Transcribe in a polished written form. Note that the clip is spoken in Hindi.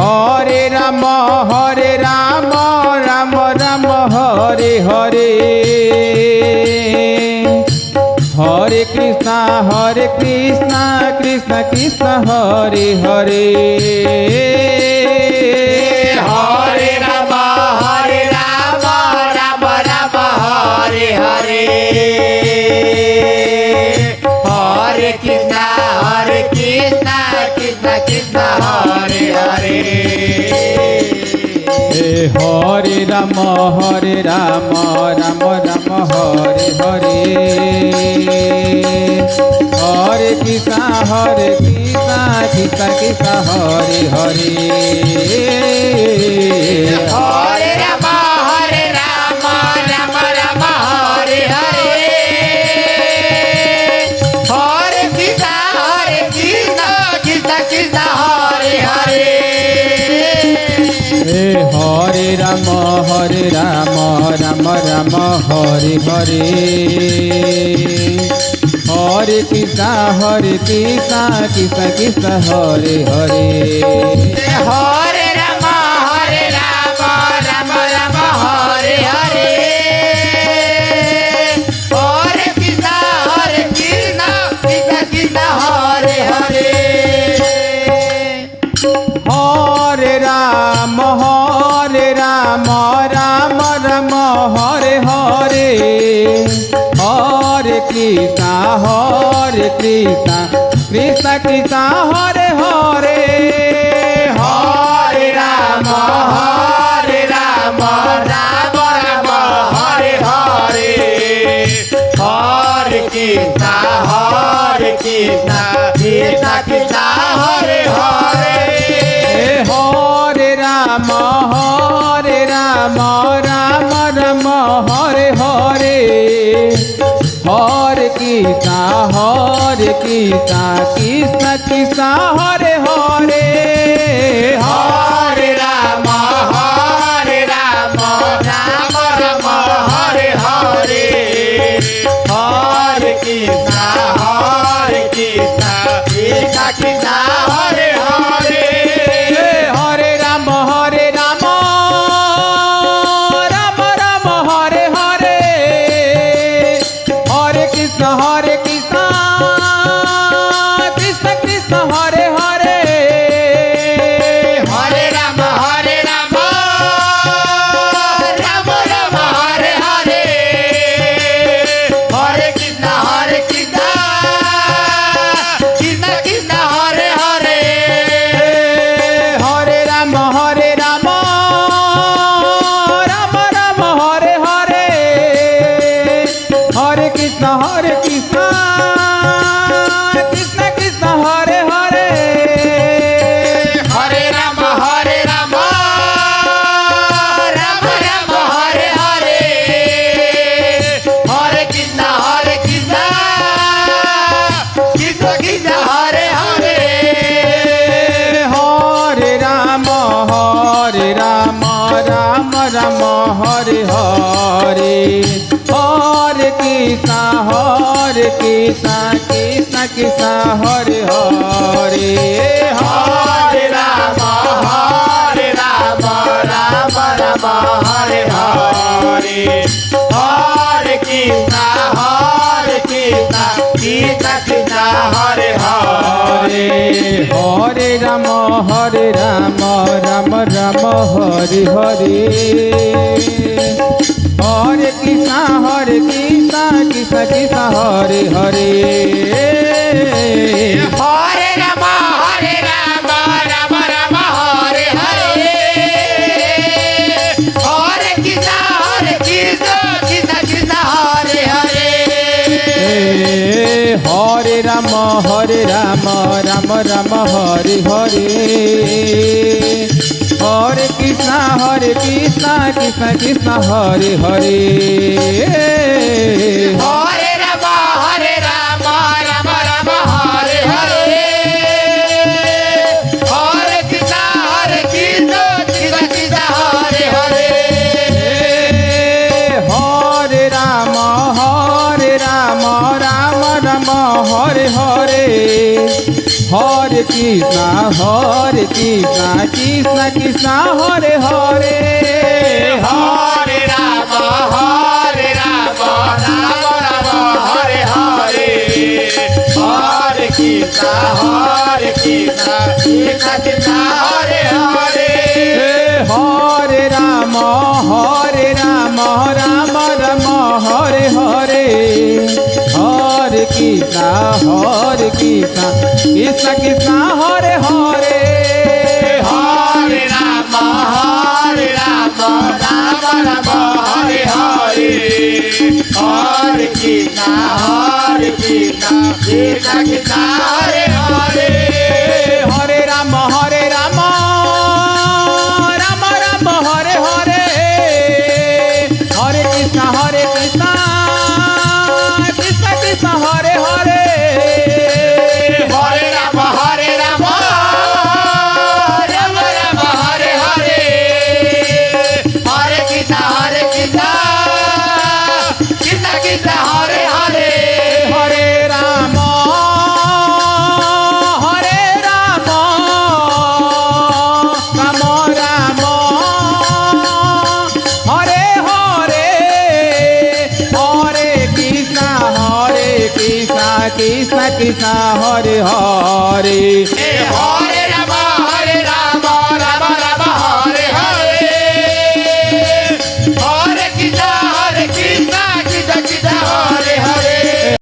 हरे राम राम राम हरे हरे हरे कृष्णा कृष्ण कृष्ण हरे हरे हरे राम राम राम हरे हरे हरे कृष्णा कृष्ण कृष्ण हरे हरे हरे राम राम राम हरे हरे हरे कृष्ण कृष्ण कृष्ण हरे हरे हरे राम राम राम हरे हरे हरे कृष्ण कृष्ण कृष्ण हरे हरे हरे राम राम राम हरे हरे हरे कृष्ण कृष्ण कृष्ण हरे हरे हरे राम राम राम हरे हरे हरे कृष्ण कृष्ण कृष्ण हरे हरे हरे राम राम राम हरे हरे हरे कृष्ण कृष्ण कृष्ण हरे हरे हरे राम राम राम हरे हरे हरे कृष्ण कृष्ण कृष्ण हरे हरे हरे राम राम राम हरे हरे हरे कृष्ण कृष्ण कृष्ण हरे हरे हरे राम राम राम हरे हरे हरे कृष्ण कृष्ण कृष्ण हरे हरे हरे राम राम राम हरे हरे हरे कृष्ण कृष्ण कृष्ण हरे हरे हरे राम राम राम हरे हरे हरे कृष्ण कृष्ण कृष्ण हरे हरे हरे राम राम राम हरे हरे हरे कृष्ण कृष्ण कृष्ण हरे हरे हरे राम राम राम हरे हरे हरे कृष्ण कृष्ण कृष्ण हरे हरे हरे राम राम राम हरे हरे हरे कृष्ण कृष्ण कृष्ण हरे हरे हरे राम राम हरे हरे हरे कृष्ण कृष्ण कृष्ण हरे हरे हरे राम राम राम हरे हरे हरे कृष्ण कृष्ण कृष्ण हरे हरे हरे राम राम हरे हरे हरे कृष्ण कृष्ण कृष्ण हरे हरे हरे राम राम हरे हरे हरे कृष्ण कृष्ण कृष्ण हरे हरे हरे राम राम हरे हरे हरे कृष्ण कृष्ण कृष्ण हरे हरे हरे राम राम हरे हरे हरे कृष्णा कृष्ण कृष्ण हरे हरे हरे राम राम राम हरे हरे हरे कृष्णा कृष्ण कृष्ण हरे हरे हरे राम राम राम हरे हरे हरे कृष्णा कृष्ण कृष्ण हरे हरे हरे राम राम राम हरे हरे हरे कृष्णा कृष्ण कृष्ण हरे हरे हरे राम राम राम हरे हरे हरे कृष्ण कृष्ण कृष्ण हरे हरे हरे राम राम राम राम हरे हरे हरे कृष्ण कृष्ण कृष्ण हरे हरे हरे राम राम राम हरे हरे हरे कृष्ण कृष्ण कृष्ण हरे हरे हरे